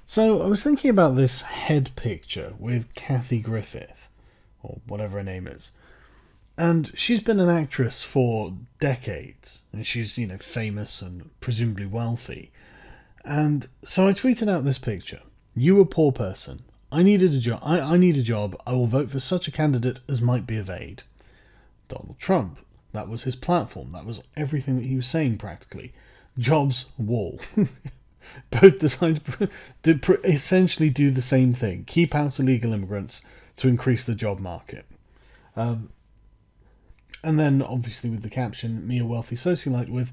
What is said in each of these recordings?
So I was thinking about this head picture with Kathy Griffith, or whatever her name is. And she's been an actress for decades, and she's, famous and presumably wealthy. And so I tweeted out this picture. You a poor person. I needed a job. I need a job. I will vote for such a candidate as might be of aid. Donald Trump. That was his platform. That was everything that he was saying practically. Jobs, wall. Both designed to essentially do the same thing. Keep out illegal immigrants to increase the job market. And then, obviously, with the caption, me a wealthy socialite, with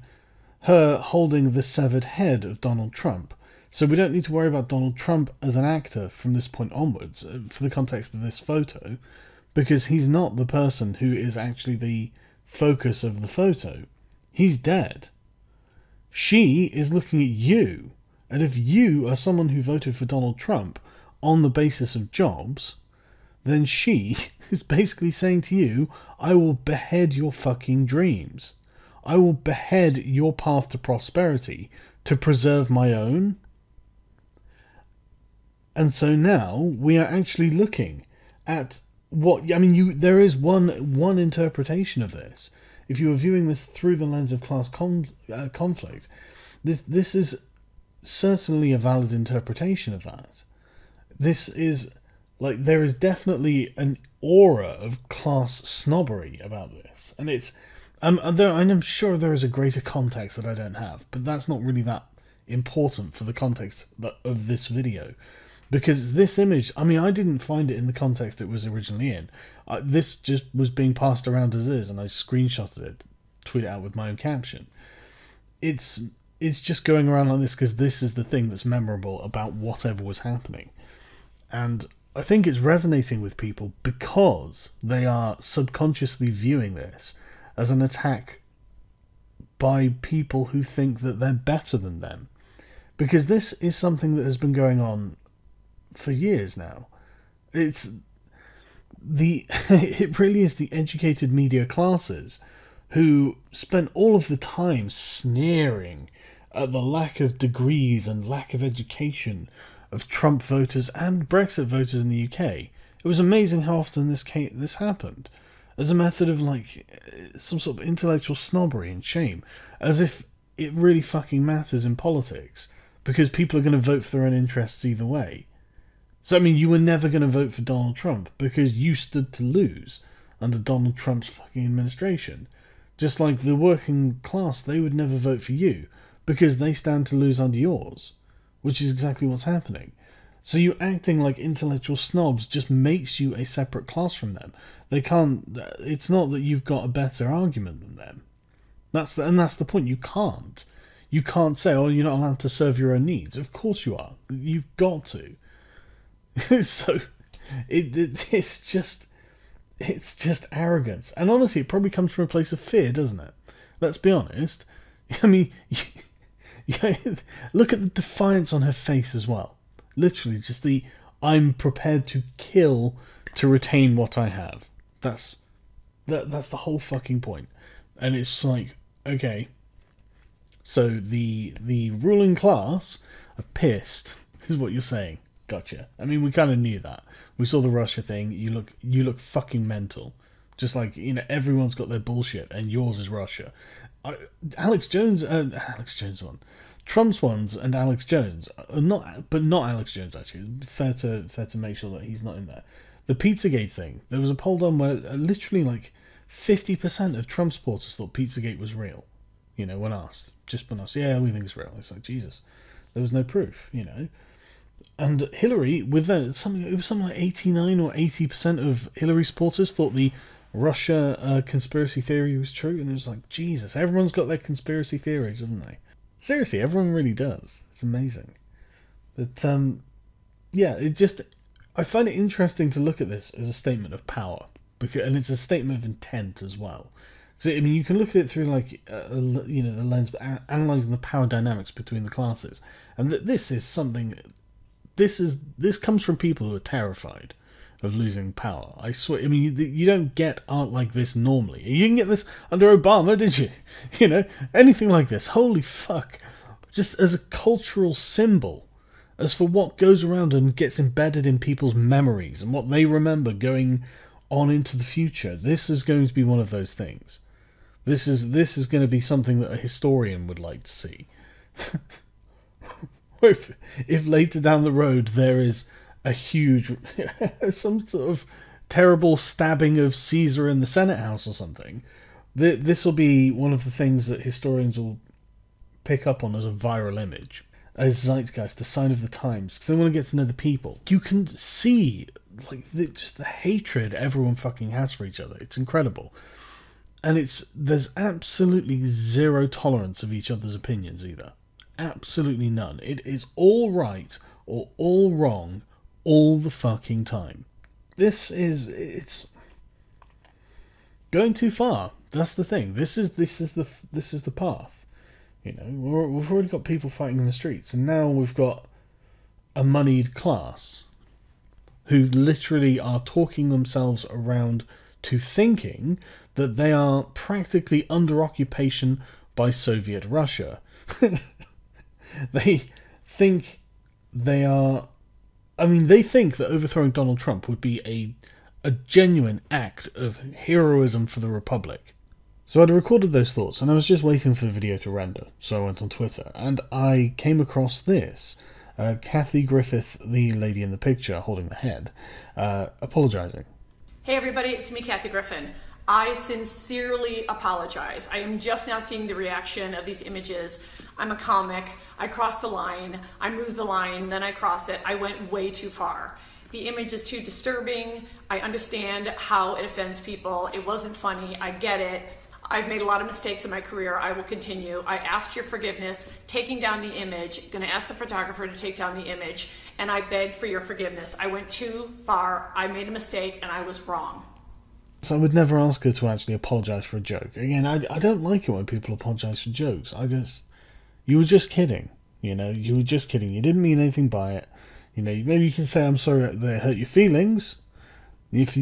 her holding the severed head of Donald Trump. So we don't need to worry about Donald Trump as an actor from this point onwards, for the context of this photo, because he's not the person who is actually the focus of the photo. He's dead. She is looking at you, and if you are someone who voted for Donald Trump on the basis of jobs, then she is basically saying to you, I will behead your fucking dreams. I will behead your path to prosperity to preserve my own. And so now we are actually looking at there is one interpretation of this. If you are viewing this through the lens of class conflict, this is certainly a valid interpretation of that. This is there is definitely an aura of class snobbery about this, and it's and I'm sure there is a greater context that I don't have, but that's not really that important for the context of this video, because this image, I didn't find it in the context it was originally in. This just was being passed around as is, and I screenshotted it, tweeted it out with my own caption. It's just going around like this because this is the thing that's memorable about whatever was happening, and I think it's resonating with people because they are subconsciously viewing this as an attack by people who think that they're better than them. Because this is something that has been going on for years now. It really is the educated media classes who spent all of the time sneering at the lack of degrees and lack of education of Trump voters and Brexit voters in the UK. It was amazing how often this happened, as a method of some sort of intellectual snobbery and shame, as if it really fucking matters in politics, because people are going to vote for their own interests either way. So you were never going to vote for Donald Trump because you stood to lose under Donald Trump's fucking administration. Just like the working class, they would never vote for you because they stand to lose under yours. Which is exactly what's happening. So you acting like intellectual snobs just makes you a separate class from them. They can't. It's not that you've got a better argument than them. That's the point. You can't. You can't say, "Oh, you're not allowed to serve your own needs." Of course you are. You've got to. So it's just arrogance, and honestly, it probably comes from a place of fear, doesn't it? Let's be honest. Yeah, look at the defiance on her face as well. Literally, just the I'm prepared to kill to retain what I have. That's the whole fucking point. And it's like, okay, so the ruling class are pissed, is what you're saying. Gotcha. We kind of knew that. We saw the Russia thing. You look fucking mental. Just like, everyone's got their bullshit, and yours is Russia. Alex Jones one. Trump's ones and Alex Jones are not Alex Jones actually. Fair to make sure that he's not in there. The Pizzagate thing. There was a poll done where literally 50% of Trump supporters thought Pizzagate was real. When asked, yeah, we think it's real. It's like, Jesus, there was no proof. And Hillary, with that, it was something like 89 or 80% of Hillary supporters thought the Russia conspiracy theory was true, and it was like, Jesus, everyone's got their conspiracy theories, haven't they? Seriously, everyone really does. It's amazing. But yeah, I find it interesting to look at this as a statement of power, and it's a statement of intent as well. So you can look at it through the lens of analysing the power dynamics between the classes, and this is something. This comes from people who are terrified of losing power. I swear. You don't get art like this normally. You didn't get this under Obama, did you? Anything like this. Holy fuck. Just as a cultural symbol As for what goes around and gets embedded in people's memories and what they remember going on into the future, this is going to be one of those things. This is going to be something that a historian would like to see. if later down the road there is a huge, some sort of terrible stabbing of Caesar in the Senate House or something, this will be one of the things that historians will pick up on as a viral image, as zeitgeist, the sign of the times, because they want to get to know the people. You can see like just the hatred everyone fucking has for each other. It's incredible, and there's absolutely zero tolerance of each other's opinions either. Absolutely none. It is all right or all wrong all the fucking time. It's going too far. That's the thing. This is the path. You know, we've already got people fighting in the streets, and now we've got a moneyed class who literally are talking themselves around to thinking that they are practically under occupation by Soviet Russia. They think they are... I mean, they think that overthrowing Donald Trump would be a genuine act of heroism for the Republic. So I'd recorded those thoughts, and I was just waiting for the video to render, so I went on Twitter, and I came across this. Kathy Griffith, the lady in the picture holding the head, apologising. Hey everybody, it's me, Kathy Griffin. I sincerely apologize. I am just now seeing the reaction of these images. I'm a comic. I crossed the line. I moved the line, then I cross it. I went way too far. The image is too disturbing. I understand how it offends people. It wasn't funny. I get it. I've made a lot of mistakes in my career. I will continue. I asked your forgiveness, taking down the image, going to ask the photographer to take down the image, and I begged for your forgiveness. I went too far. I made a mistake, and I was wrong. So I would never ask her to actually apologise for a joke. Again, I don't like it when people apologise for jokes. You were just kidding. You know, you were just kidding. You didn't mean anything by it. You know, maybe you can say, I'm sorry that it hurt your feelings. If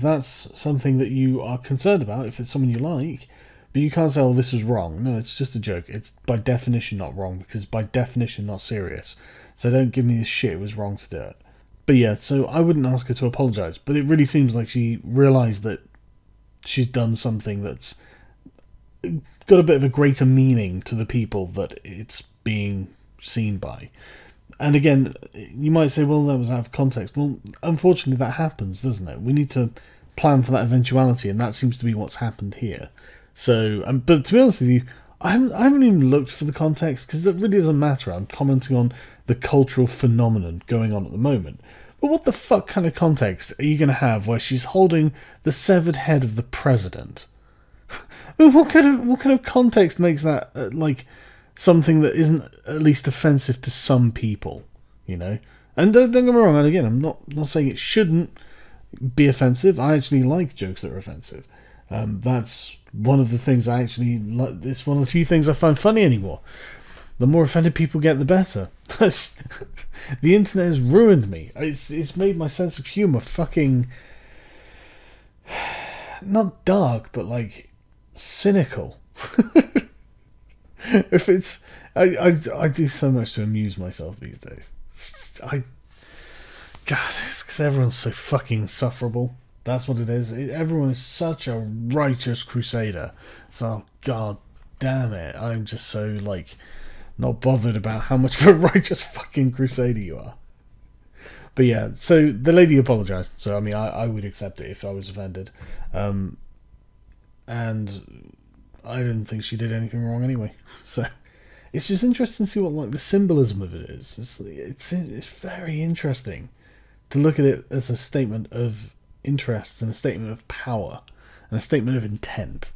that's something that you are concerned about, if it's someone you like, but you can't say, oh, this was wrong. No, it's just a joke. It's by definition not wrong, because by definition not serious. So don't give me this shit, it was wrong to do it. But yeah, so I wouldn't ask her to apologise, but it really seems like she realised that she's done something that's got a bit of a greater meaning to the people that it's being seen by. And again, you might say, well, that was out of context. Well, unfortunately, that happens, doesn't it? We need to plan for that eventuality, and that seems to be what's happened here. So, but to be honest with you, I haven't even looked for the context, because it really doesn't matter. I'm commenting on the cultural phenomenon going on at the moment. But what the fuck kind of context are you going to have where she's holding the severed head of the president? What kind of context makes that, like, something that isn't at least offensive to some people, you know? And don't get me wrong, and again, I'm not saying it shouldn't be offensive. I actually like jokes that are offensive. That's one of the things I actually like. It's one of the few things I find funny anymore. The more offended people get, the better. The internet has ruined me. It's made my sense of humour fucking... not dark, but, like, cynical. If it's... I do so much to amuse myself these days. God, it's because everyone's so fucking insufferable. That's what it is. Everyone is such a righteous crusader. So, god damn it. I'm just so, like, not bothered about how much of a righteous fucking crusader you are. But yeah, so the lady apologised. So, I mean, I would accept it if I was offended. And I didn't think she did anything wrong anyway. So, it's just interesting to see what, like, the symbolism of it is. It's very interesting to look at it as a statement of interest and a statement of power and a statement of intent,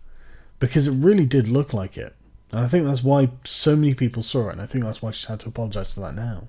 because it really did look like it. And I think that's why so many people saw it, and I think that's why she's had to apologise for that now.